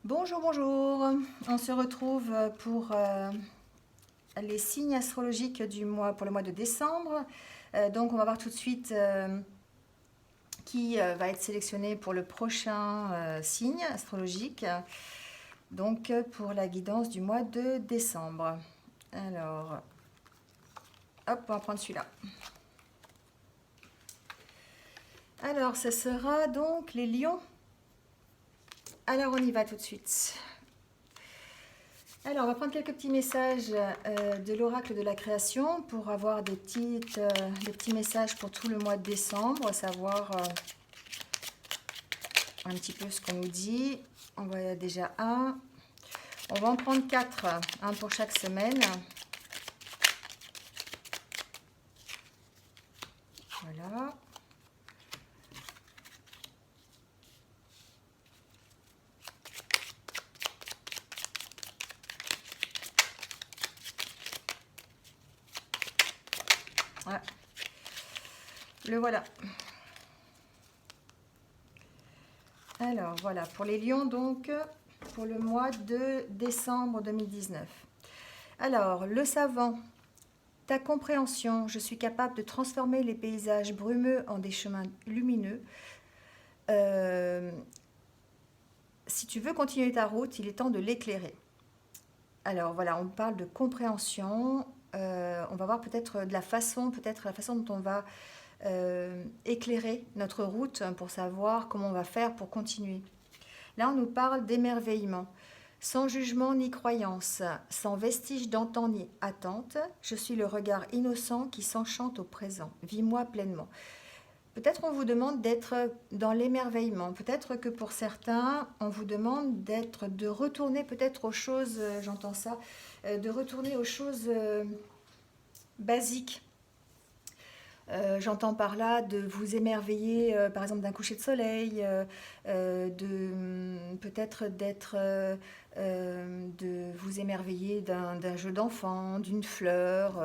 Bonjour, bonjour. On se retrouve pour les signes astrologiques du mois pour le mois de décembre. Donc on va voir tout de suite qui va être sélectionné pour le prochain signe astrologique. Donc pour la guidance du mois de décembre. Alors, hop, on va prendre celui-là. Alors, ce sera donc les lions. Alors, on y va tout de suite. Alors, on va prendre quelques petits messages de l'oracle de la création pour avoir des petits messages pour tout le mois de décembre, savoir un petit peu ce qu'on nous dit. On voit déjà un. On va en prendre 4, un pour chaque semaine. Voilà. Ouais. Le voilà. Alors, voilà, pour les lions, donc, pour le mois de décembre 2019. Alors, le savant, ta compréhension, je suis capable de transformer les paysages brumeux en des chemins lumineux. Si tu veux continuer ta route, il est temps de l'éclairer. Alors, voilà, on parle de compréhension. On va voir peut-être la façon dont on va éclairer notre route pour savoir comment on va faire pour continuer. Là, on nous parle d'émerveillement. Sans jugement ni croyance, sans vestige d'antan ni attente, je suis le regard innocent qui s'enchante au présent. Vis-moi pleinement. Peut-être on vous demande d'être dans l'émerveillement. Peut-être que pour certains, on vous demande de retourner peut-être aux choses, j'entends ça, de retourner aux choses basiques. J'entends par là de vous émerveiller, par exemple, d'un coucher de soleil, peut-être de vous émerveiller d'un jeu d'enfant, d'une fleur,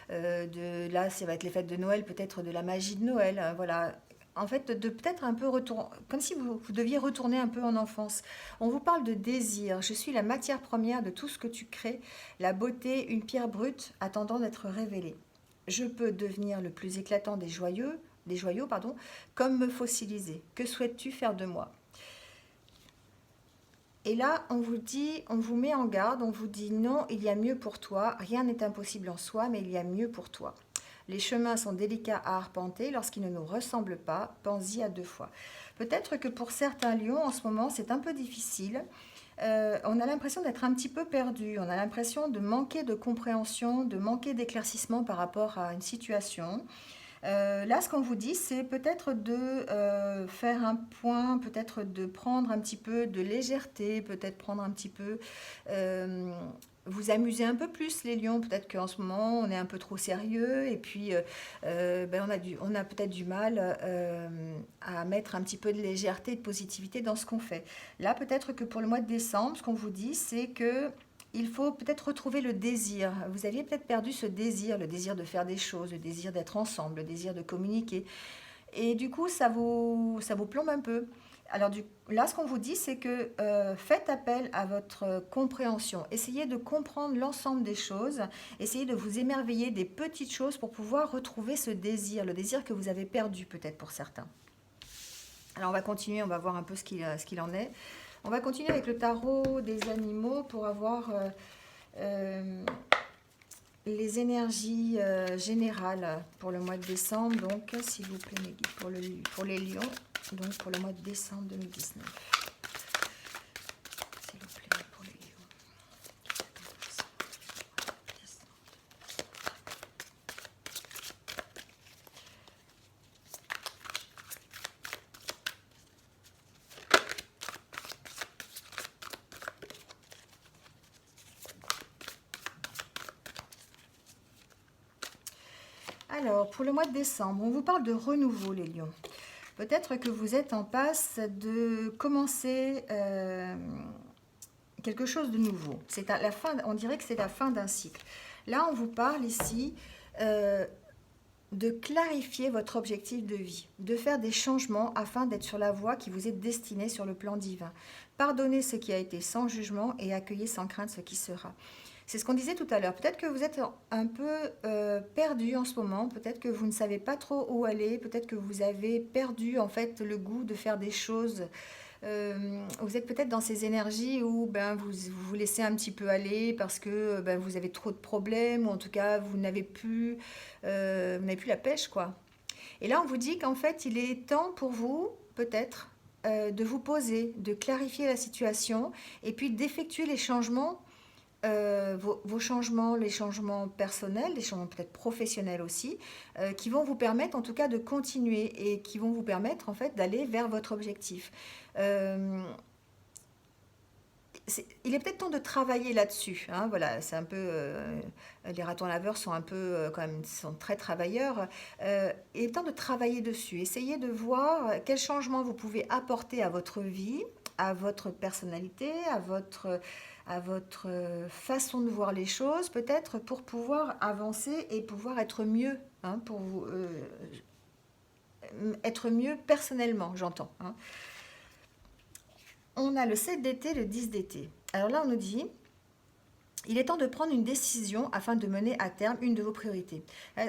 là, ça va être les fêtes de Noël, peut-être de la magie de Noël, voilà. En fait, de peut-être un peu retourner, comme si vous deviez retourner un peu en enfance. On vous parle de désir. Je suis la matière première de tout ce que tu crées, la beauté, une pierre brute attendant d'être révélée. Je peux devenir le plus éclatant des joyaux, comme me fossiliser. Que souhaites-tu faire de moi? Et là, on vous dit, on vous met en garde, on vous dit non, il y a mieux pour toi. Rien n'est impossible en soi, mais il y a mieux pour toi. Les chemins sont délicats à arpenter lorsqu'ils ne nous ressemblent pas. Pense-y à 2 fois. Peut-être que pour certains lions, en ce moment, c'est un peu difficile. On a l'impression d'être un petit peu perdu, on a l'impression de manquer de compréhension, de manquer d'éclaircissement par rapport à une situation. Là, ce qu'on vous dit, c'est peut-être de faire un point, peut-être de prendre un petit peu de légèreté, peut-être prendre un petit peu, vous amuser un peu plus les lions. Peut-être qu'en ce moment, on est un peu trop sérieux et puis on a peut-être du mal à mettre un petit peu de légèreté et de positivité dans ce qu'on fait. Là, peut-être que pour le mois de décembre, ce qu'on vous dit, c'est que il faut peut-être retrouver le désir. Vous aviez peut-être perdu ce désir, le désir de faire des choses, le désir d'être ensemble, le désir de communiquer. Et du coup, ça vous plombe un peu. Alors là, ce qu'on vous dit, c'est que faites appel à votre compréhension. Essayez de comprendre l'ensemble des choses. Essayez de vous émerveiller des petites choses pour pouvoir retrouver ce désir, le désir que vous avez perdu peut-être pour certains. Alors on va continuer, on va voir un peu ce qu'il en est. On va continuer avec le tarot des animaux pour avoir les énergies générales pour le mois de décembre. Donc, s'il vous plaît, mes guides, pour les lions, donc pour le mois de décembre 2019. S'il vous plaît, pour les lions. Alors, pour le mois de décembre, on vous parle de renouveau, les lions. Peut-être que vous êtes en passe de commencer quelque chose de nouveau. C'est à la fin, on dirait que c'est la fin d'un cycle. Là, on vous parle ici de clarifier votre objectif de vie, de faire des changements afin d'être sur la voie qui vous est destinée sur le plan divin. Pardonnez ce qui a été sans jugement et accueillez sans crainte ce qui sera. C'est ce qu'on disait tout à l'heure. Peut-être que vous êtes un peu perdu en ce moment, peut-être que vous ne savez pas trop où aller, peut-être que vous avez perdu en fait le goût de faire des choses. Vous êtes peut-être dans ces énergies où vous vous laissez un petit peu aller parce que vous avez trop de problèmes ou en tout cas vous n'avez plus la pêche quoi. Et là on vous dit qu'en fait il est temps pour vous peut-être de vous poser, de clarifier la situation et puis d'effectuer les changements, vos changements, les changements personnels, les changements peut-être professionnels aussi, qui vont vous permettre en tout cas de continuer et qui vont vous permettre en fait d'aller vers votre objectif. Euh, il est peut-être temps de travailler là-dessus. Hein, voilà, c'est un peu les ratons laveurs sont un peu quand même sont très travailleurs. Il est temps de travailler dessus. Essayez de voir quel changement vous pouvez apporter à votre vie, à votre personnalité, à votre façon de voir les choses, peut-être pour pouvoir avancer et pouvoir être mieux, hein, pour vous, être mieux personnellement, j'entends. Hein. On a le 7 d'été, le 10 d'été. Alors là, on nous dit, il est temps de prendre une décision afin de mener à terme une de vos priorités.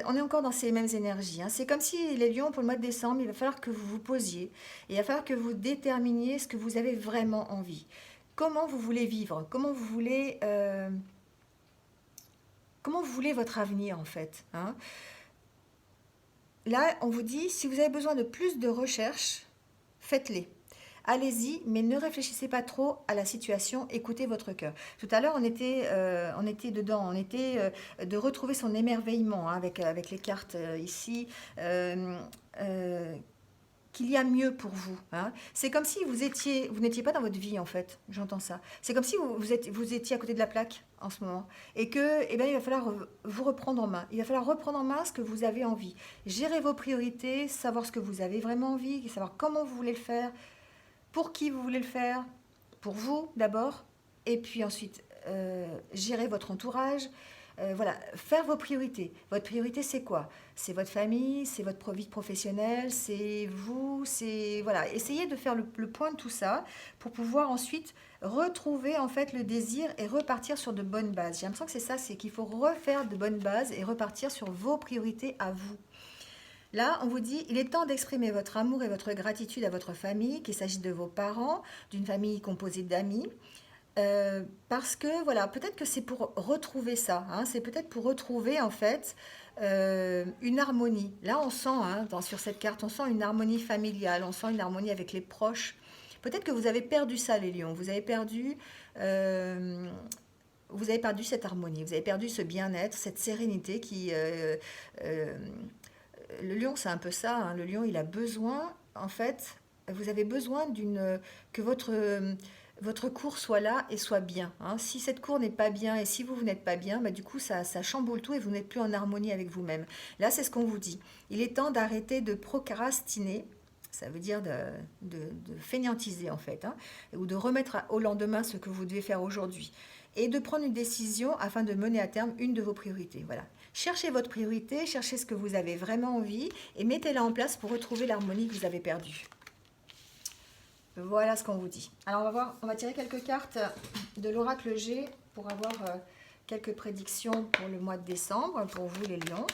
On est encore dans ces mêmes énergies. Hein. C'est comme si les lions, pour le mois de décembre, il va falloir que vous vous posiez et il va falloir que vous déterminiez ce que vous avez vraiment envie. Comment vous voulez vivre? Comment vous voulez votre avenir en fait, hein. Là, on vous dit, si vous avez besoin de plus de recherches, faites-les. Allez-y, mais ne réfléchissez pas trop à la situation, écoutez votre cœur. Tout à l'heure, on était dedans, on était de retrouver son émerveillement hein, avec les cartes ici. Qu'il y a mieux pour vous. Hein. C'est comme si vous n'étiez pas dans votre vie en fait, j'entends ça. C'est comme si vous étiez à côté de la plaque en ce moment et que, eh bien, il va falloir vous reprendre en main. Il va falloir reprendre en main ce que vous avez envie. Gérer vos priorités, savoir ce que vous avez vraiment envie, savoir comment vous voulez le faire, pour qui vous voulez le faire, pour vous d'abord, et puis ensuite gérer votre entourage. Voilà, faire vos priorités. Votre priorité, c'est quoi? C'est votre famille, c'est votre vie professionnelle, c'est vous, c'est... Voilà, essayez de faire le point de tout ça pour pouvoir ensuite retrouver en fait le désir et repartir sur de bonnes bases. J'ai l'impression que c'est ça, c'est qu'il faut refaire de bonnes bases et repartir sur vos priorités à vous. Là, on vous dit, il est temps d'exprimer votre amour et votre gratitude à votre famille, qu'il s'agisse de vos parents, d'une famille composée d'amis, parce que voilà, peut-être que c'est pour retrouver ça, hein, c'est peut-être pour retrouver en fait une harmonie. Là, on sent, hein, sur cette carte, on sent une harmonie familiale, on sent une harmonie avec les proches. Peut-être que vous avez perdu ça, les lions, vous avez perdu cette harmonie, vous avez perdu ce bien-être, cette sérénité qui... le lion, c'est un peu ça, hein, le lion, il a besoin, en fait, vous avez besoin que votre cours soit là et soit bien. Hein. Si cette cour n'est pas bien et si vous n'êtes pas bien, du coup, ça chamboule tout et vous n'êtes plus en harmonie avec vous-même. Là, c'est ce qu'on vous dit. Il est temps d'arrêter de procrastiner. Ça veut dire de fainéantiser, en fait, hein, ou de remettre au lendemain ce que vous devez faire aujourd'hui. Et de prendre une décision afin de mener à terme une de vos priorités. Voilà. Cherchez votre priorité, cherchez ce que vous avez vraiment envie et mettez-la en place pour retrouver l'harmonie que vous avez perdue. Voilà ce qu'on vous dit. Alors on va tirer quelques cartes de l'oracle G pour avoir quelques prédictions pour le mois de décembre, pour vous les lions.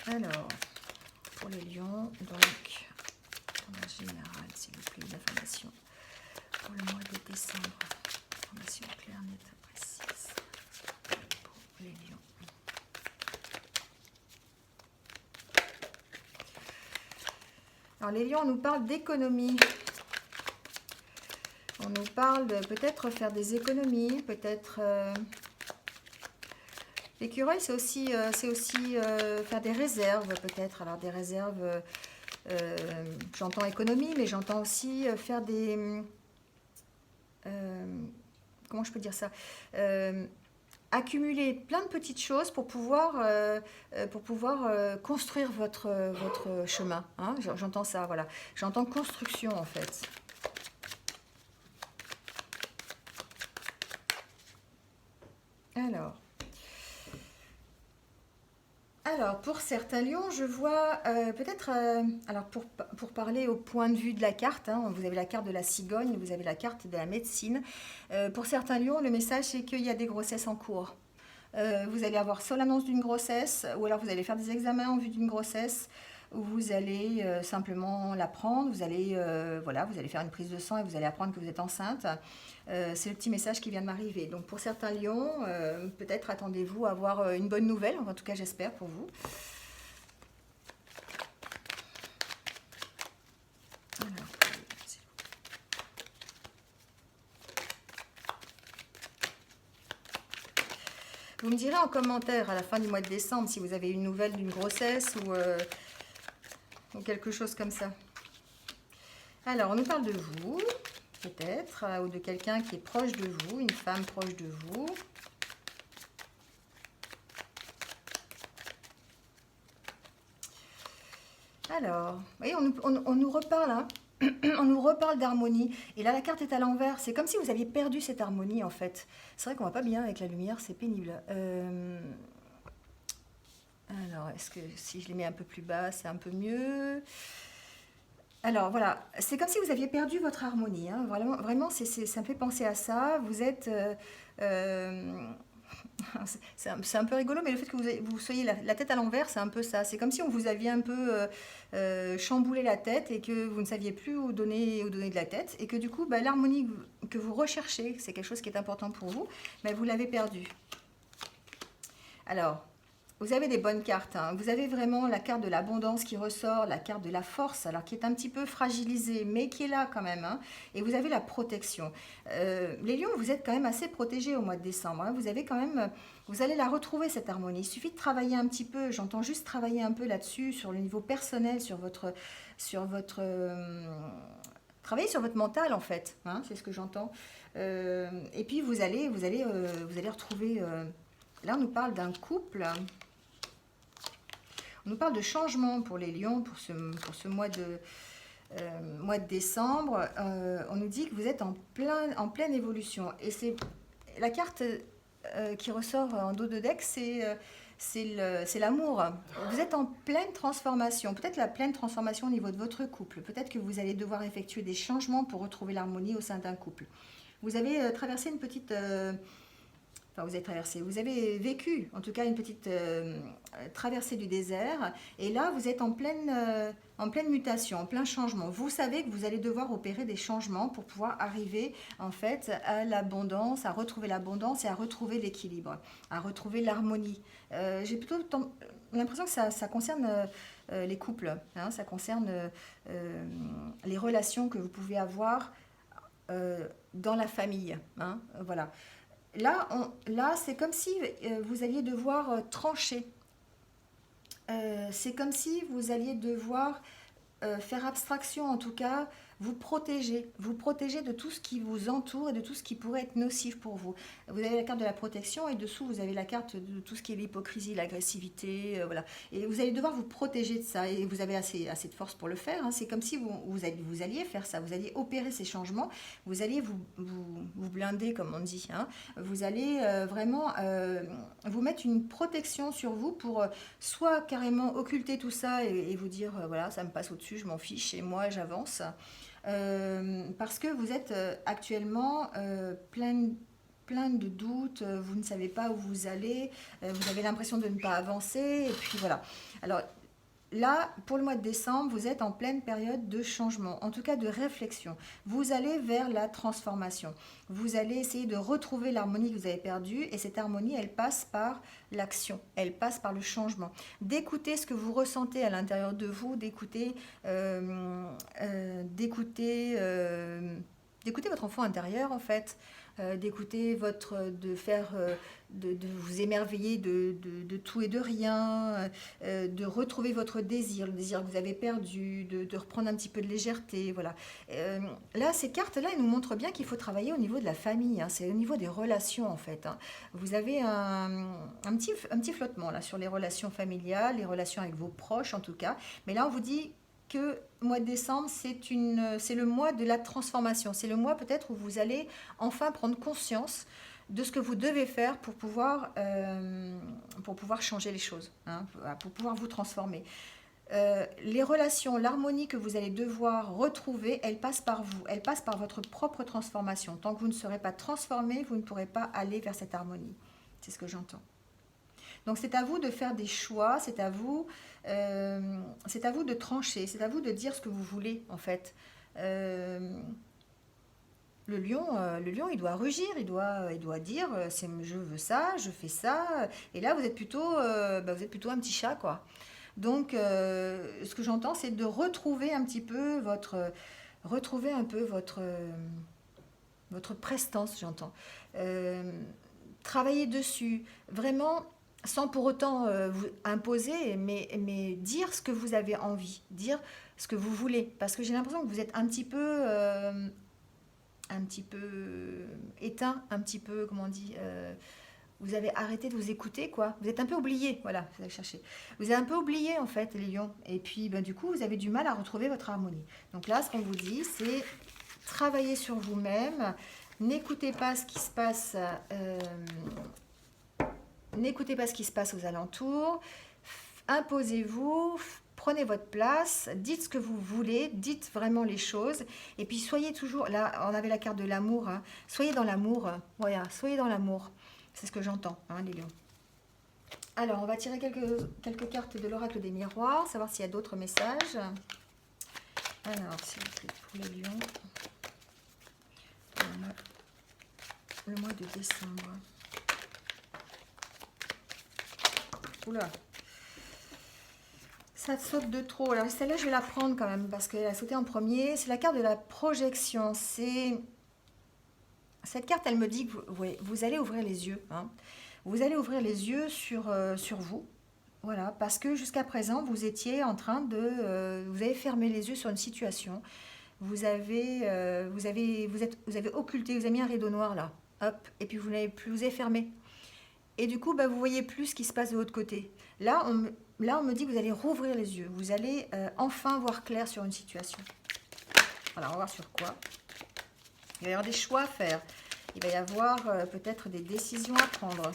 Alors, pour les lions, donc, en général, s'il vous plaît, l'information pour le mois de décembre. Information claire, nette, précise pour les lions. Alors les lions, on nous parle d'économie. On nous parle de peut-être faire des économies, peut-être... L'écureuil, c'est aussi faire des réserves, peut-être. Alors des réserves, j'entends économie, mais j'entends aussi faire des... comment je peux dire ça, accumuler plein de petites choses pour pouvoir construire votre chemin. Hein. J'entends ça, voilà. J'entends construction, en fait. Alors, Alors, pour certains lions, je vois peut-être, alors pour parler au point de vue de la carte, hein, vous avez la carte de la cigogne, vous avez la carte de la médecine. Pour certains lions, le message c'est qu'il y a des grossesses en cours. Vous allez avoir soit l'annonce d'une grossesse, ou alors vous allez faire des examens en vue d'une grossesse, ou vous allez simplement l'apprendre, voilà, vous allez faire une prise de sang et vous allez apprendre que vous êtes enceinte. C'est le petit message qui vient de m'arriver. Donc pour certains lions, peut-être attendez-vous à avoir une bonne nouvelle, en tout cas j'espère pour vous. Alors, vous me direz en commentaire à la fin du mois de décembre si vous avez une nouvelle d'une grossesse ou quelque chose comme ça. Alors, on nous parle de vous, peut-être, ou de quelqu'un qui est proche de vous, une femme proche de vous. Alors, vous voyez, on nous reparle, hein. On nous reparle d'harmonie. Et là, la carte est à l'envers. C'est comme si vous aviez perdu cette harmonie, en fait. C'est vrai qu'on va pas bien avec la lumière, c'est pénible. Alors, est-ce que si je les mets un peu plus bas, c'est un peu mieux? Alors voilà, c'est comme si vous aviez perdu votre harmonie, hein. Vraiment, vraiment ça me fait penser à ça. Vous êtes... euh, c'est un peu rigolo, mais le fait que vous soyez la tête à l'envers, c'est un peu ça. C'est comme si on vous aviez un peu chamboulé la tête et que vous ne saviez plus où donner de la tête. Et que du coup, bah, l'harmonie que vous recherchez, c'est quelque chose qui est important pour vous, mais vous l'avez perdue. Alors, vous avez des bonnes cartes, hein. Vous avez vraiment la carte de l'abondance qui ressort, la carte de la force, alors qui est un petit peu fragilisée, mais qui est là quand même, hein. Et vous avez la protection. Les lions, vous êtes quand même assez protégés au mois de décembre, hein. Vous avez quand même, vous allez la retrouver cette harmonie. Il suffit de travailler un petit peu. J'entends juste travailler un peu là-dessus, sur le niveau personnel, travailler sur votre mental en fait, hein, c'est ce que j'entends. Et puis vous allez retrouver. Là, on nous parle d'un couple. On nous parle de changement pour les lions, pour ce mois de décembre. On nous dit que vous êtes en pleine évolution. Et c'est la carte qui ressort en dos de deck, c'est l'amour. Vous êtes en pleine transformation. Peut-être la pleine transformation au niveau de votre couple. Peut-être que vous allez devoir effectuer des changements pour retrouver l'harmonie au sein d'un couple. Vous avez traversé une petite... Enfin, vous avez vécu en tout cas une petite traversée du désert et là vous êtes en pleine mutation, en plein changement. Vous savez que vous allez devoir opérer des changements pour pouvoir arriver en fait à l'abondance, à retrouver l'abondance et à retrouver l'équilibre, à retrouver l'harmonie. J'ai plutôt l'impression que ça concerne les couples, hein, ça concerne les relations que vous pouvez avoir dans la famille, hein, voilà. Là, c'est comme si vous alliez devoir trancher. C'est comme si vous alliez devoir faire abstraction, en tout cas, vous protéger de tout ce qui vous entoure et de tout ce qui pourrait être nocif pour vous. Vous avez la carte de la protection et dessous, vous avez la carte de tout ce qui est l'hypocrisie, l'agressivité, voilà. Et vous allez devoir vous protéger de ça et vous avez assez de force pour le faire, hein. C'est comme si vous alliez faire ça, vous alliez opérer ces changements, vous alliez vous blinder, comme on dit, hein. Vous allez vraiment vous mettre une protection sur vous pour soit carrément occulter tout ça et vous dire, voilà, ça me passe au-dessus, je m'en fiche et moi j'avance. Parce que vous êtes actuellement plein de doutes, vous ne savez pas où vous allez, vous avez l'impression de ne pas avancer, et puis voilà. Alors là, pour le mois de décembre, vous êtes en pleine période de changement, en tout cas de réflexion. Vous allez vers la transformation. Vous allez essayer de retrouver l'harmonie que vous avez perdue, et cette harmonie, elle passe par l'action, elle passe par le changement. D'écouter ce que vous ressentez à l'intérieur de vous, d'écouter votre enfant intérieur en fait, de vous émerveiller de tout et de rien, de retrouver votre désir, le désir que vous avez perdu, de reprendre un petit peu de légèreté, voilà. Là, ces cartes-là, elles nous montrent bien qu'il faut travailler au niveau de la famille, hein, c'est au niveau des relations en fait, hein. Vous avez un petit flottement là sur les relations familiales, les relations avec vos proches en tout cas, mais là on vous dit que le mois de décembre, c'est le mois de la transformation. C'est le mois peut-être où vous allez enfin prendre conscience de ce que vous devez faire pour pouvoir changer les choses, hein, pour pouvoir vous transformer. Les relations, l'harmonie que vous allez devoir retrouver, elle passe par vous, elle passe par votre propre transformation. Tant que vous ne serez pas transformé, vous ne pourrez pas aller vers cette harmonie. C'est ce que j'entends. Donc c'est à vous de faire des choix, c'est à vous de trancher, c'est à vous de dire ce que vous voulez en fait. Euh, le lion, il doit rugir, il doit dire, je veux ça, je fais ça. Et là, vous êtes plutôt un petit chat, quoi. Donc, ce que j'entends, c'est de retrouver un petit peu retrouver un peu votre prestance, j'entends. Euh, Travailler dessus, vraiment, sans pour autant vous imposer, mais dire ce que vous avez envie, dire ce que vous voulez. Parce que j'ai l'impression que vous êtes un petit peu éteint, un petit peu, comment on dit, vous avez arrêté de vous écouter, quoi. Vous êtes un peu oublié, voilà, vous allez chercher. Vous avez un peu oublié, en fait, les lions. Et puis, ben, du coup, vous avez du mal à retrouver votre harmonie. Donc là, ce qu'on vous dit, c'est travailler sur vous-même. N'écoutez pas ce qui se passe, n'écoutez pas ce qui se passe aux alentours. Imposez-vous, prenez votre place, dites ce que vous voulez, dites vraiment les choses. Et puis soyez toujours, là on avait la carte de l'amour, hein. Soyez dans l'amour, voilà, soyez dans l'amour. C'est ce que j'entends, hein, les lions. Alors on va tirer quelques cartes de l'oracle des miroirs, savoir s'il y a d'autres messages. Alors, s'il vous plaît, pour les lions, le mois de décembre. Oula, ça saute de trop. Alors celle-là, je vais la prendre quand même parce qu'elle a sauté en premier. C'est la carte de la projection. Cette carte, elle me dit que vous allez ouvrir les yeux, hein. Vous allez ouvrir les yeux sur vous. Voilà, parce que jusqu'à présent, vous étiez en train vous avez fermé les yeux sur une situation. Vous avez occulté, vous avez mis un rideau noir là. Hop, et puis vous n'avez plus, vous avez fermé. Et du coup, bah, vous voyez plus ce qui se passe de l'autre côté. Là, on me dit que vous allez rouvrir les yeux. Vous allez enfin voir clair sur une situation. Voilà, on va voir sur quoi. Il va y avoir des choix à faire. Il va y avoir peut-être des décisions à prendre.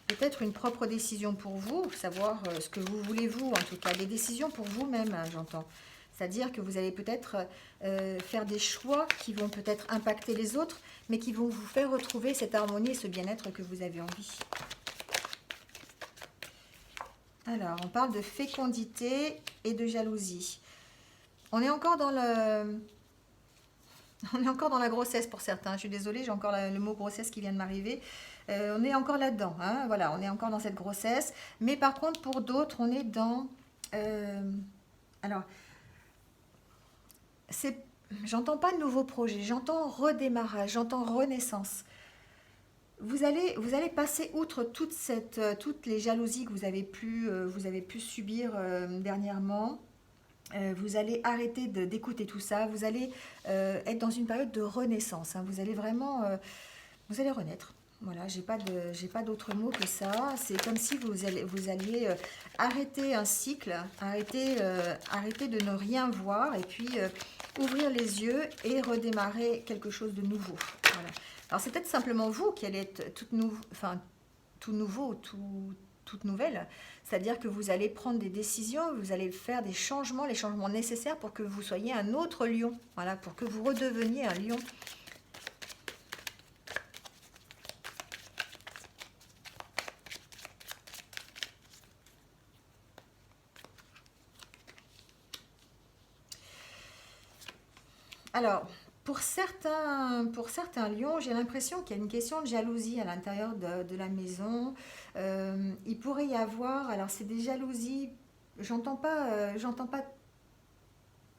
Peut-être une propre décision pour vous, savoir ce que vous voulez vous, en tout cas. Des décisions pour vous-même, hein, j'entends. C'est-à-dire que vous allez peut-être faire des choix qui vont peut-être impacter les autres, mais qui vont vous faire retrouver cette harmonie et ce bien-être que vous avez envie. Alors, on parle de fécondité et de jalousie. On est encore dans on est encore dans la grossesse pour certains. Je suis désolée, j'ai encore le mot grossesse qui vient de m'arriver. On est encore là-dedans, hein, voilà, on est encore dans cette grossesse. Mais par contre, pour d'autres, on est dans... alors, j'entends pas de nouveau projet, j'entends redémarrage, j'entends renaissance. Vous allez passer outre toutes les jalousies que vous avez pu subir dernièrement. Vous allez arrêter d'écouter tout ça. Vous allez être dans une période de renaissance, hein. Vous allez vraiment, vous allez renaître. Voilà, j'ai pas d'autre mot que ça. C'est comme si vous alliez arrêter un cycle, arrêter de ne rien voir et puis ouvrir les yeux et redémarrer quelque chose de nouveau. Voilà. Alors c'est peut-être simplement vous qui allez être tout nouveau, toute nouvelle. C'est-à-dire que vous allez prendre des décisions, vous allez faire des changements, les changements nécessaires pour que vous soyez un autre lion. Voilà, pour que vous redeveniez un lion. Alors, pour certains lions, j'ai l'impression qu'il y a une question de jalousie à l'intérieur de la maison. Il pourrait y avoir, alors c'est des jalousies, j'entends pas.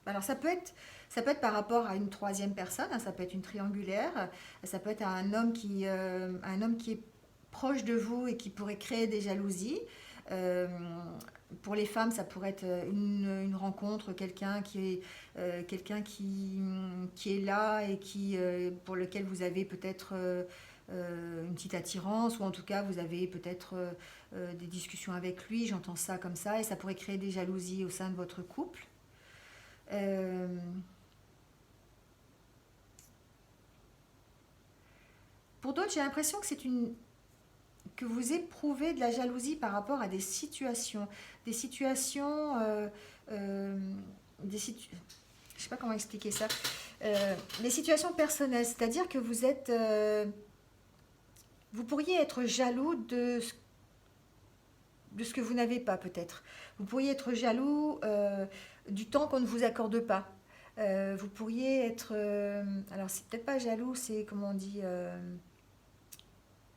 Alors ça peut être par rapport à une troisième personne, hein, ça peut être une triangulaire, ça peut être un homme qui est proche de vous et qui pourrait créer des jalousies. Euh, pour les femmes, ça pourrait être une rencontre, quelqu'un qui est là et pour lequel vous avez peut-être une petite attirance, ou en tout cas vous avez peut-être des discussions avec lui, j'entends ça comme ça, et ça pourrait créer des jalousies au sein de votre couple. Euh, Pour d'autres, j'ai l'impression que que vous éprouvez de la jalousie par rapport à des situations, je sais pas comment expliquer ça, des situations personnelles, c'est-à-dire que vous pourriez être jaloux de ce que vous n'avez pas peut-être. Vous pourriez être jaloux du temps qu'on ne vous accorde pas. Vous pourriez être, alors c'est peut-être pas jaloux, c'est comment on dit,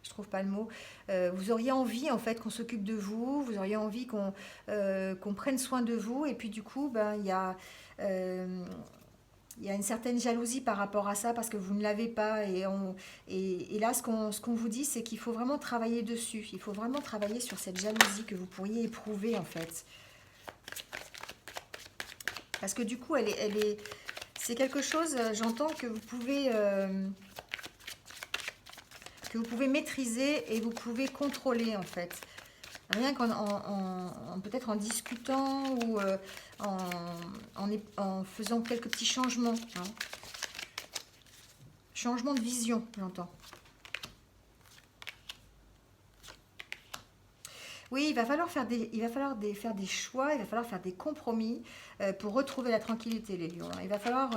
je trouve pas le mot. Vous auriez envie en fait qu'on s'occupe de vous, vous auriez envie qu'on prenne soin de vous, et puis du coup, ben euh, il y a une certaine jalousie par rapport à ça parce que vous ne l'avez pas. Et là, ce qu'on vous dit, c'est qu'il faut vraiment travailler dessus. Il faut vraiment travailler sur cette jalousie que vous pourriez éprouver en fait. Parce que du coup, c'est quelque chose, j'entends que vous pouvez maîtriser et vous pouvez contrôler en fait. Rien peut-être en discutant ou en faisant quelques petits changements. Hein. Changement de vision, j'entends. Oui, il va falloir faire faire des choix, il va falloir faire des compromis pour retrouver la tranquillité, les lions. Il va falloir...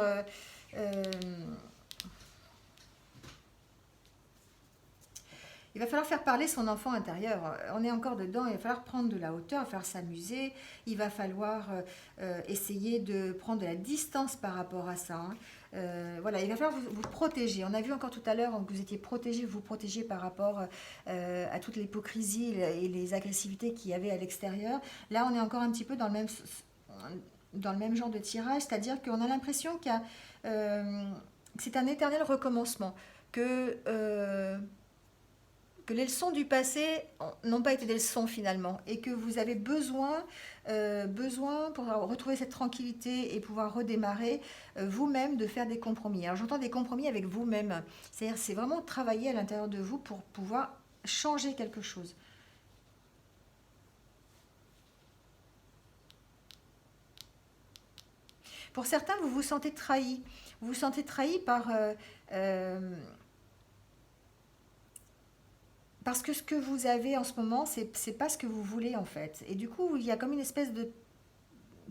il va falloir faire parler son enfant intérieur. On est encore dedans, il va falloir prendre de la hauteur, faire s'amuser. Il va falloir essayer de prendre de la distance par rapport à ça. Hein. Voilà, il va falloir vous protéger. On a vu encore tout à l'heure que vous étiez protégé, vous protégez par rapport à toute l'hypocrisie et les agressivités qu'il y avait à l'extérieur. Là, on est encore un petit peu dans le même genre de tirage, c'est-à-dire qu'on a l'impression que c'est un éternel recommencement, que les leçons du passé n'ont pas été des leçons finalement et que vous avez besoin pour retrouver cette tranquillité et pouvoir redémarrer vous-même de faire des compromis. Alors j'entends des compromis avec vous-même, c'est-à-dire c'est vraiment travailler à l'intérieur de vous pour pouvoir changer quelque chose. Pour certains, vous vous sentez trahi. Vous vous sentez trahi parce que ce que vous avez en ce moment, c'est pas ce que vous voulez en fait. Et du coup, il y a comme une espèce de,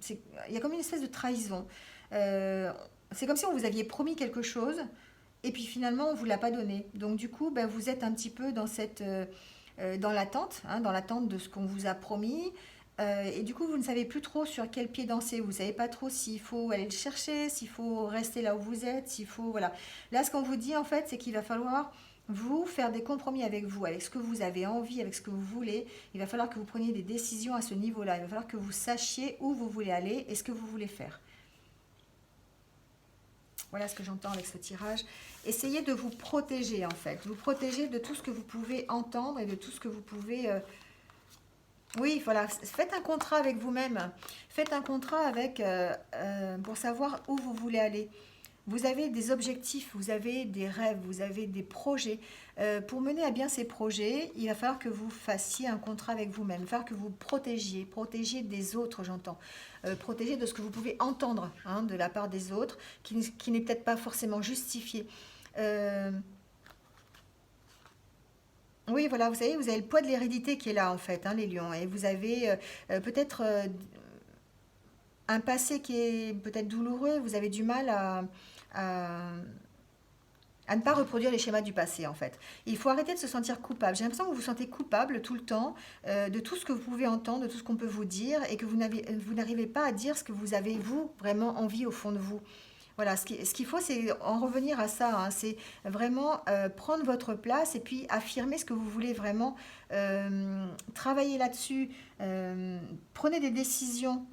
il y a comme une espèce de trahison. Euh, c'est comme si on vous aviez promis quelque chose et puis finalement on vous l'a pas donné. Donc du coup, ben, vous êtes un petit peu dans l'attente, hein, dans l'attente de ce qu'on vous a promis. Et du coup, vous ne savez plus trop sur quel pied danser. Vous ne savez pas trop s'il faut aller le chercher, s'il faut rester là où vous êtes, s'il faut... Voilà. Là, ce qu'on vous dit, en fait, c'est qu'il va falloir vous faire des compromis avec vous, avec ce que vous avez envie, avec ce que vous voulez. Il va falloir que vous preniez des décisions à ce niveau-là. Il va falloir que vous sachiez où vous voulez aller et ce que vous voulez faire. Voilà ce que j'entends avec ce tirage. Essayez de vous protéger, en fait. Vous protéger de tout ce que vous pouvez entendre et de tout ce que vous pouvez... Oui, voilà, faites un contrat avec vous-même. Faites un contrat pour savoir où vous voulez aller. Vous avez des objectifs, vous avez des rêves, vous avez des projets. Pour mener à bien ces projets, il va falloir que vous fassiez un contrat avec vous-même. Il va falloir que vous protégiez des autres, j'entends. Protéger de ce que vous pouvez entendre hein, de la part des autres, qui n'est peut-être pas forcément justifié. Euh, Oui, voilà, vous savez, vous avez le poids de l'hérédité qui est là, en fait, hein, les lions. Et vous avez peut-être un passé qui est peut-être douloureux. Vous avez du mal à, à ne pas reproduire les schémas du passé, en fait. Il faut arrêter de se sentir coupable. J'ai l'impression que vous vous sentez coupable tout le temps de tout ce que vous pouvez entendre, de tout ce qu'on peut vous dire, et que vous n'arrivez pas à dire ce que vous avez, vous, vraiment envie au fond de vous. Voilà, ce qu'il faut, c'est en revenir à ça. Hein, c'est vraiment prendre votre place et puis affirmer ce que vous voulez vraiment. Travailler là-dessus. Prenez des décisions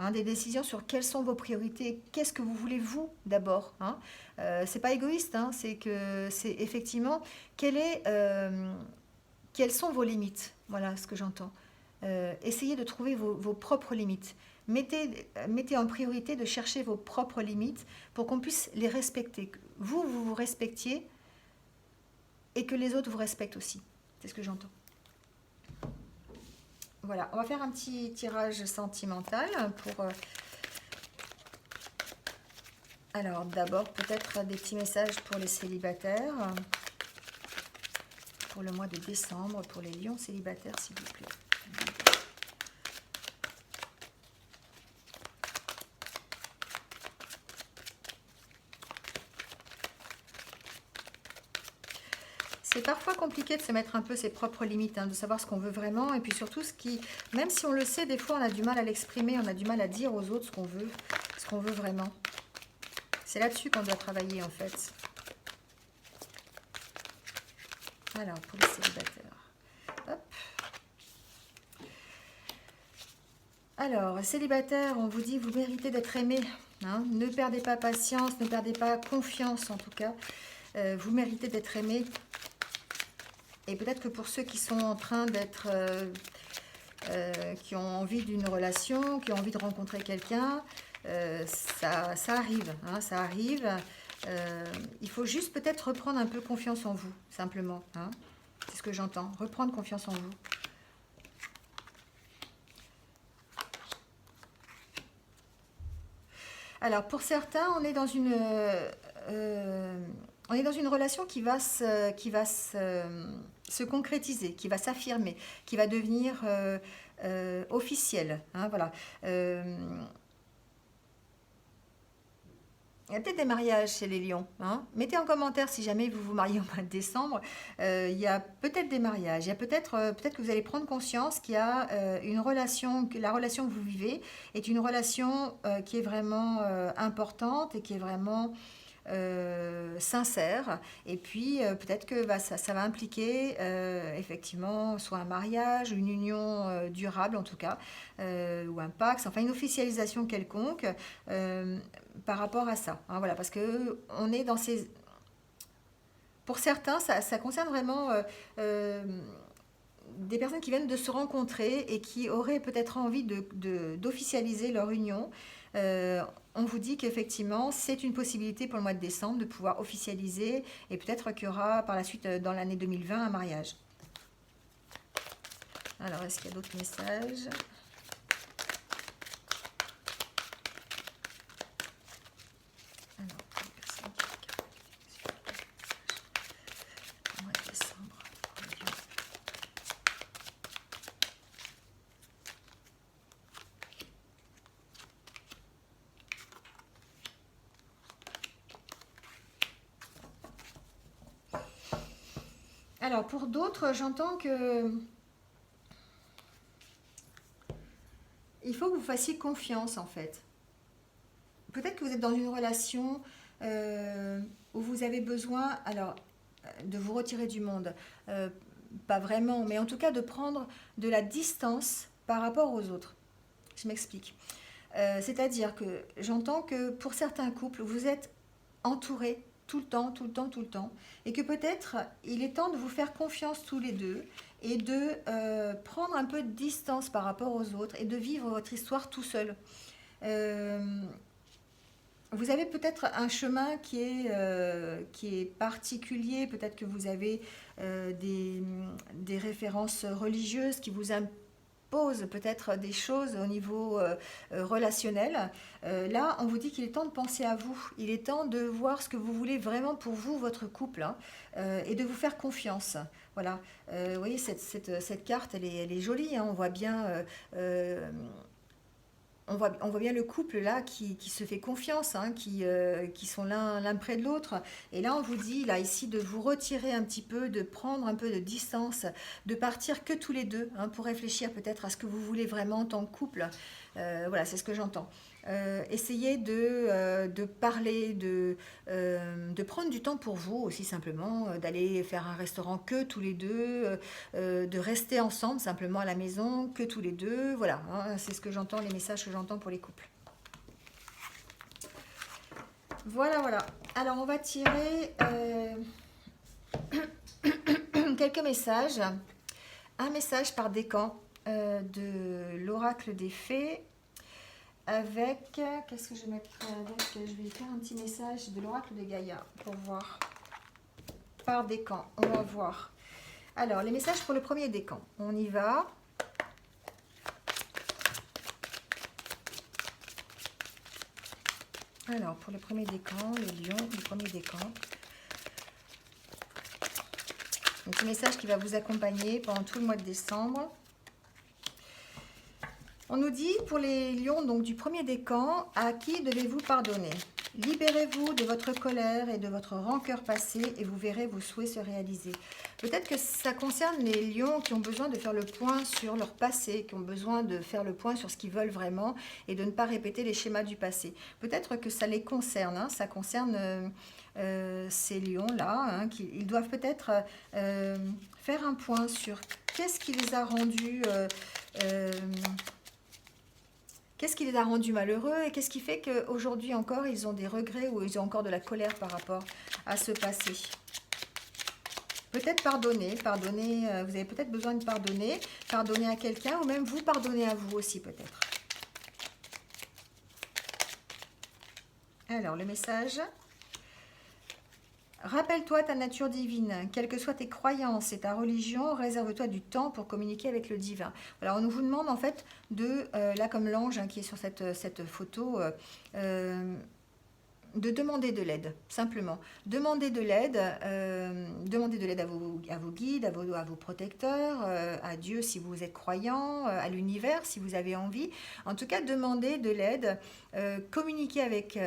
sur quelles sont vos priorités. Qu'est-ce que vous voulez vous d'abord hein. C'est pas égoïste, hein, c'est que c'est effectivement quelle est, quelles sont vos limites. Voilà ce que j'entends. Essayez de trouver vos propres limites. Mettez en priorité de chercher vos propres limites pour qu'on puisse les respecter. Que vous vous respectiez et que les autres vous respectent aussi. C'est ce que j'entends. Voilà, on va faire un petit tirage sentimental pour... Alors, d'abord, peut-être des petits messages pour les célibataires. pour le mois de décembre pour les lions célibataires, s'il vous plaît. C'est parfois compliqué de se mettre un peu ses propres limites, hein, de savoir ce qu'on veut vraiment. Et puis surtout, même si on le sait, des fois, on a du mal à l'exprimer, on a du mal à dire aux autres ce qu'on veut vraiment. C'est là-dessus qu'on doit travailler, en fait. Alors, pour les célibataires. Hop. Alors, célibataire, on vous dit, vous méritez d'être aimé. Hein. Ne perdez pas patience, ne perdez pas confiance, en tout cas. Vous méritez d'être aimé. Et peut-être que pour ceux qui sont en train d'être... qui ont envie d'une relation, qui ont envie de rencontrer quelqu'un, ça arrive. Hein, ça arrive. Il faut juste peut-être reprendre un peu confiance en vous, simplement. Hein. C'est ce que j'entends. Reprendre confiance en vous. Alors, pour certains, on est dans une relation qui va se concrétiser, qui va s'affirmer, qui va devenir officielle. Hein, voilà. Il y a peut-être des mariages chez les lions. Hein. Mettez en commentaire si jamais vous vous mariez au mois de décembre. Il y a peut-être des mariages. Il y a peut-être que vous allez prendre conscience qu'il y a une relation, que la relation que vous vivez est une relation qui est vraiment importante et qui est vraiment sincère. Et puis peut-être que ça va impliquer effectivement soit un mariage, une union durable en tout cas, ou un pacte, enfin une officialisation quelconque par rapport à ça. Hein, voilà, parce que on est dans ces... Pour certains, ça concerne vraiment des personnes qui viennent de se rencontrer et qui auraient peut-être envie d'officialiser leur union. On vous dit qu'effectivement, c'est une possibilité pour le mois de décembre de pouvoir officialiser et peut-être qu'il y aura par la suite, dans l'année 2020, un mariage. Alors, est-ce qu'il y a d'autres messages ? Alors, pour les personnes qui regardent, mois de décembre. Alors, pour d'autres, j'entends que il faut que vous fassiez confiance, en fait. Peut-être que vous êtes dans une relation où vous avez besoin, alors, de vous retirer du monde. Pas vraiment, mais en tout cas de prendre de la distance par rapport aux autres. Je m'explique. C'est-à-dire que j'entends que pour certains couples, vous êtes entourés tout le temps, tout le temps, tout le temps, et que peut-être il est temps de vous faire confiance tous les deux et de prendre un peu de distance par rapport aux autres et de vivre votre histoire tout seul. Vous avez peut-être un chemin qui est particulier, peut-être que vous avez des références religieuses qui vous imposent peut-être des choses au niveau relationnel. Là, on vous dit qu'il est temps de penser à vous, il est temps de voir ce que vous voulez vraiment pour vous, votre couple, hein, et de vous faire confiance. Voilà, vous voyez, cette carte, elle est jolie, hein, on voit bien... on voit bien le couple là qui se fait confiance, hein, qui sont l'un près de l'autre. Et là, on vous dit, là, ici, de vous retirer un petit peu, de prendre un peu de distance, de partir que tous les deux, hein, pour réfléchir peut-être à ce que vous voulez vraiment en tant que couple. Voilà, c'est ce que j'entends. Essayez de parler, de prendre du temps pour vous aussi simplement, d'aller faire un restaurant que tous les deux, de rester ensemble simplement à la maison que tous les deux. Voilà, hein, c'est ce que j'entends, les messages que j'entends pour les couples. Voilà, voilà. Alors on va tirer quelques messages. Un message par décan de l'oracle des fées. Avec, qu'est-ce que je mettrai avec? Je vais faire un petit message de l'oracle de Gaïa pour voir. Par décan, on va voir. Alors, les messages pour le premier décan. On y va. Alors, pour le premier décan, les lions, le premier décan. Un petit message qui va vous accompagner pendant tout le mois de décembre. On nous dit pour les lions donc du premier décan, à qui devez-vous pardonner? Libérez-vous de votre colère et de votre rancœur passée et vous verrez vos souhaits se réaliser. Peut-être que ça concerne les lions qui ont besoin de faire le point sur leur passé, qui ont besoin de faire le point sur ce qu'ils veulent vraiment et de ne pas répéter les schémas du passé. Peut-être que ça les concerne, hein, ça concerne ces lions-là, hein, ils doivent peut-être faire un point sur qu'est-ce qui les a rendus... qu'est-ce qui les a rendus malheureux et qu'est-ce qui fait qu'aujourd'hui encore, ils ont des regrets ou ils ont encore de la colère par rapport à ce passé. Peut-être pardonner, vous avez peut-être besoin de pardonner à quelqu'un ou même vous pardonner à vous aussi peut-être. Alors, le message... Rappelle-toi ta nature divine, quelles que soient tes croyances et ta religion, réserve-toi du temps pour communiquer avec le divin. Alors on vous demande en fait de, là comme l'ange qui est sur cette photo, de demander de l'aide, simplement. Demandez de l'aide à vos guides, à vos protecteurs, à Dieu si vous êtes croyant, à l'univers si vous avez envie. En tout cas, demandez de l'aide, communiquez avec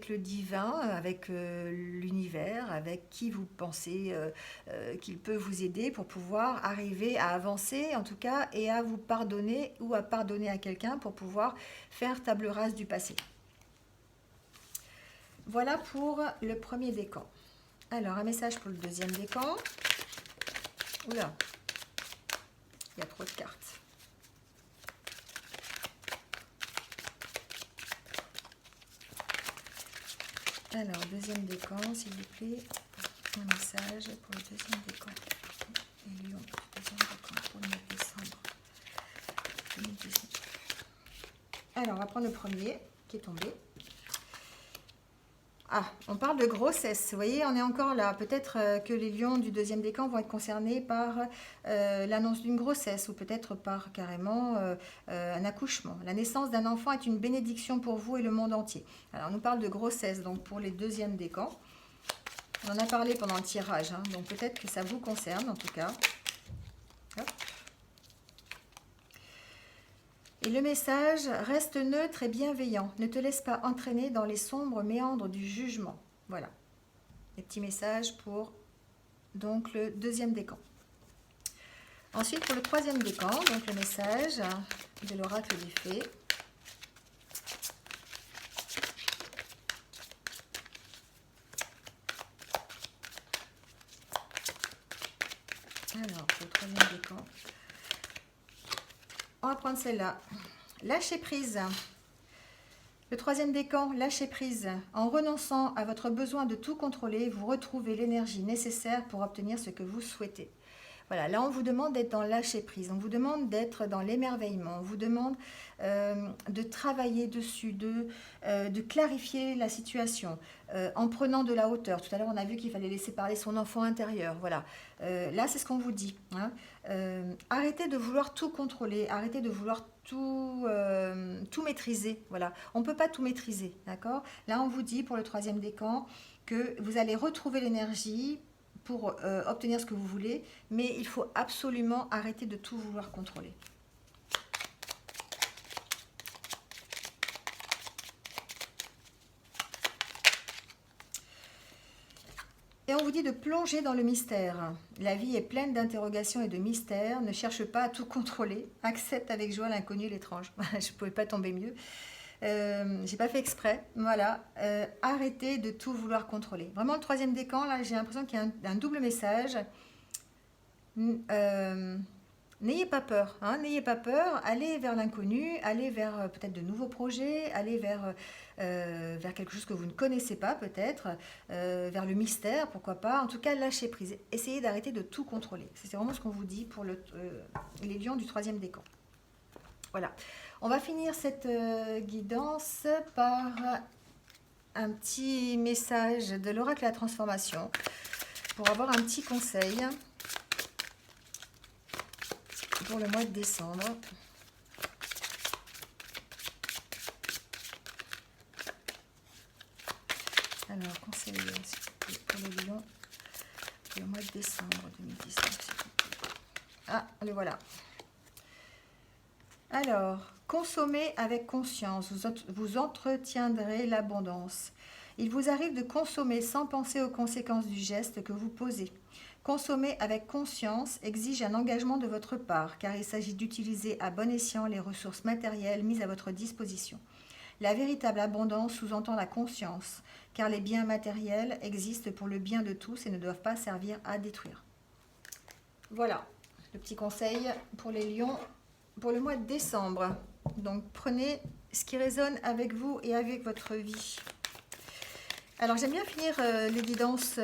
le divin, avec l'univers, avec qui vous pensez qu'il peut vous aider pour pouvoir arriver à avancer, en tout cas, et à vous pardonner ou à pardonner à quelqu'un pour pouvoir faire table rase du passé. Voilà pour le premier décan. Alors, un message pour le deuxième décan. Oula, il y a trop de cartes. Alors, deuxième décan, s'il vous plaît, un message pour le deuxième décan. Les lions, deuxième décan pour le mois de décembre 2019. Alors, on va prendre le premier qui est tombé. Ah, on parle de grossesse. Vous voyez, on est encore là. Peut-être que les lions du deuxième décan vont être concernés par l'annonce d'une grossesse ou peut-être par carrément un accouchement. La naissance d'un enfant est une bénédiction pour vous et le monde entier. Alors, on nous parle de grossesse, donc pour les deuxièmes décans. On en a parlé pendant le tirage, hein, donc peut-être que ça vous concerne en tout cas. Hop. Et le message, reste neutre et bienveillant. Ne te laisse pas entraîner dans les sombres méandres du jugement. Voilà. Les petits messages pour donc le deuxième décan. Ensuite, pour le troisième décan, donc le message de l'oracle des fées. Alors, pour le troisième décan. On va prendre celle-là. Lâchez prise. Le troisième décan, lâchez prise. En renonçant à votre besoin de tout contrôler, vous retrouvez l'énergie nécessaire pour obtenir ce que vous souhaitez. Voilà, là on vous demande d'être dans lâcher prise, on vous demande d'être dans l'émerveillement, on vous demande de travailler dessus, de clarifier la situation en prenant de la hauteur. Tout à l'heure on a vu qu'il fallait laisser parler son enfant intérieur, voilà. Là c'est ce qu'on vous dit. Hein. Arrêtez de vouloir tout contrôler, arrêtez de vouloir tout maîtriser. Voilà. On ne peut pas tout maîtriser, d'accord? Là on vous dit pour le troisième décan que vous allez retrouver l'énergie pour obtenir ce que vous voulez, mais il faut absolument arrêter de tout vouloir contrôler. Et on vous dit de plonger dans le mystère. La vie est pleine d'interrogations et de mystères. Ne cherche pas à tout contrôler. Accepte avec joie l'inconnu et l'étrange. Je ne pouvais pas tomber mieux. J'ai pas fait exprès, voilà, arrêtez de tout vouloir contrôler. Vraiment le troisième décan, là j'ai l'impression qu'il y a un double message. N'ayez pas peur, hein, n'ayez pas peur, allez vers l'inconnu, allez vers peut-être de nouveaux projets, allez vers quelque chose que vous ne connaissez pas peut-être, vers le mystère, pourquoi pas, en tout cas lâchez prise, essayez d'arrêter de tout contrôler. C'est vraiment ce qu'on vous dit pour les lions du troisième décan. Voilà. On va finir cette guidance par un petit message de l'oracle de la transformation pour avoir un petit conseil pour le mois de décembre. Alors, conseil, s'il vous pour les lions, le mois de décembre 2019, s'il vous plaît. Ah, le voilà. Alors, consommez avec conscience, vous entretiendrez l'abondance. Il vous arrive de consommer sans penser aux conséquences du geste que vous posez. Consommer avec conscience exige un engagement de votre part, car il s'agit d'utiliser à bon escient les ressources matérielles mises à votre disposition. La véritable abondance sous-entend la conscience, car les biens matériels existent pour le bien de tous et ne doivent pas servir à détruire. Voilà, le petit conseil pour les lions pour le mois de décembre. Donc prenez ce qui résonne avec vous et avec votre vie. Alors j'aime bien finir l'évidence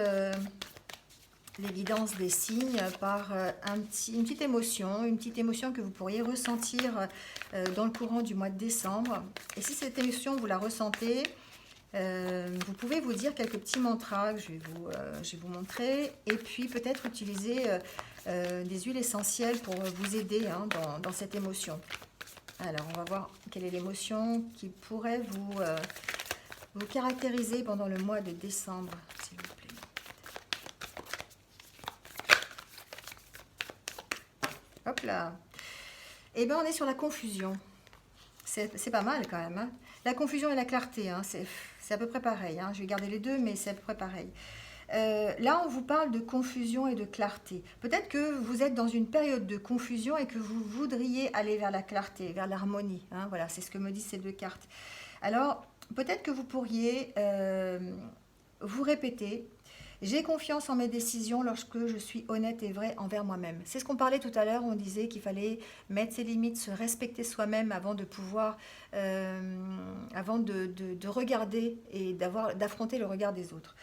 des signes par une petite émotion que vous pourriez ressentir dans le courant du mois de décembre. Et si cette émotion, vous la ressentez, vous pouvez vous dire quelques petits mantras que je vais vous montrer. Et puis peut-être utiliser des huiles essentielles pour vous aider dans cette émotion. Alors on va voir quelle est l'émotion qui pourrait vous caractériser pendant le mois de décembre, s'il vous plaît. Hop là. Eh bien, on est sur la confusion. C'est pas mal quand même. Hein. La confusion et la clarté, hein, c'est à peu près pareil. Hein. Je vais garder les deux, mais c'est à peu près pareil. Là, on vous parle de confusion et de clarté. Peut-être que vous êtes dans une période de confusion et que vous voudriez aller vers la clarté, vers l'harmonie. Hein. Voilà, c'est ce que me disent ces deux cartes. Alors, peut-être que vous pourriez vous répéter. J'ai confiance en mes décisions lorsque je suis honnête et vraie envers moi-même. C'est ce qu'on parlait tout à l'heure, on disait qu'il fallait mettre ses limites, se respecter soi-même avant de pouvoir, avant de regarder et d'affronter le regard des autres.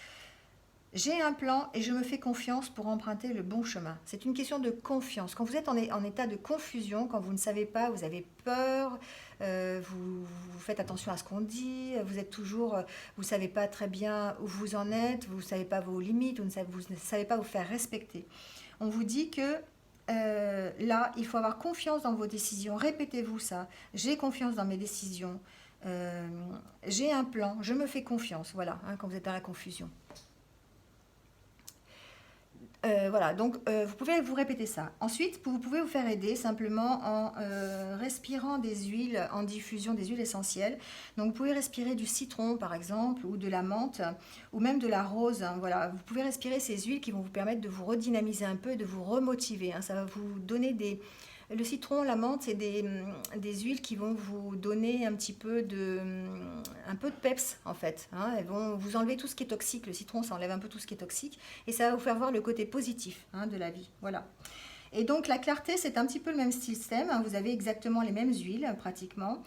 J'ai un plan et je me fais confiance pour emprunter le bon chemin. C'est une question de confiance. Quand vous êtes en état de confusion, quand vous ne savez pas, vous avez peur, vous faites attention à ce qu'on dit, vous êtes toujours, vous ne savez pas très bien où vous en êtes, vous ne savez pas vos limites, vous ne savez pas vous faire respecter. On vous dit que là, il faut avoir confiance dans vos décisions. Répétez-vous ça. J'ai confiance dans mes décisions. J'ai un plan, je me fais confiance. Voilà, hein, quand vous êtes dans la confusion. Voilà, donc vous pouvez vous répéter ça. Ensuite, vous pouvez vous faire aider simplement en respirant des huiles, en diffusion des huiles essentielles. Donc vous pouvez respirer du citron par exemple, ou de la menthe, ou même de la rose. Hein, voilà, vous pouvez respirer ces huiles qui vont vous permettre de vous redynamiser un peu et de vous remotiver. Hein, ça va vous donner des... Le citron, la menthe, c'est des huiles qui vont vous donner un peu de peps en fait. Hein. Elles vont vous enlever tout ce qui est toxique. Le citron, ça enlève un peu tout ce qui est toxique et ça va vous faire voir le côté positif de la vie. Voilà. Et donc la clarté, c'est un petit peu le même système. Hein. Vous avez exactement les mêmes huiles pratiquement.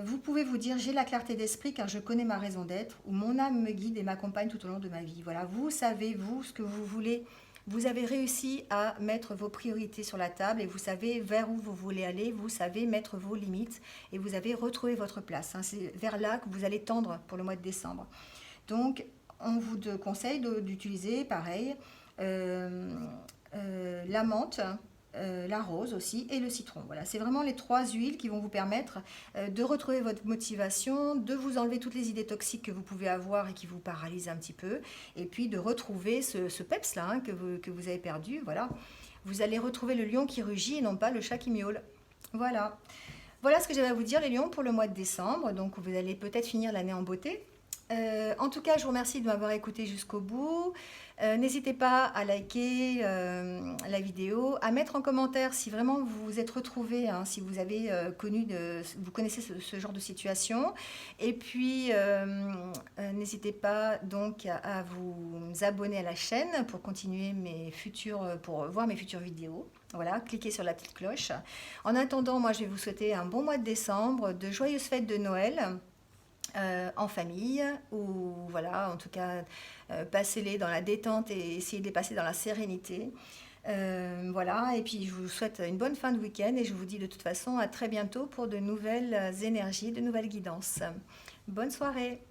Vous pouvez vous dire, j'ai la clarté d'esprit car je connais ma raison d'être, ou mon âme me guide et m'accompagne tout au long de ma vie. Voilà, vous savez, vous, ce que vous voulez. Vous avez réussi à mettre vos priorités sur la table et vous savez vers où vous voulez aller, vous savez mettre vos limites et vous avez retrouvé votre place. Hein. C'est vers là que vous allez tendre pour le mois de décembre. Donc, on vous conseille d'utiliser, pareil, la menthe, la rose aussi et le citron. Voilà, c'est vraiment les trois huiles qui vont vous permettre de retrouver votre motivation, de vous enlever toutes les idées toxiques que vous pouvez avoir et qui vous paralysent un petit peu, et puis de retrouver ce peps là que vous avez perdu. Voilà, vous allez retrouver le lion qui rugit et non pas le chat qui miaule. Voilà, voilà ce que j'avais à vous dire les lions pour le mois de décembre. Donc vous allez peut-être finir l'année en beauté. En tout cas, je vous remercie de m'avoir écouté jusqu'au bout. N'hésitez pas à liker la vidéo, à mettre en commentaire si vraiment vous vous êtes retrouvés, hein, si vous avez vous connaissez ce genre de situation. Et puis, n'hésitez pas donc à vous abonner à la chaîne pour continuer pour voir mes futures vidéos. Voilà, cliquez sur la petite cloche. En attendant, moi, je vais vous souhaiter un bon mois de décembre, de joyeuses fêtes de Noël. En famille, ou voilà, en tout cas, passez-les dans la détente et essayez de les passer dans la sérénité. Voilà, et puis je vous souhaite une bonne fin de week-end et je vous dis de toute façon à très bientôt pour de nouvelles énergies, de nouvelles guidances. Bonne soirée!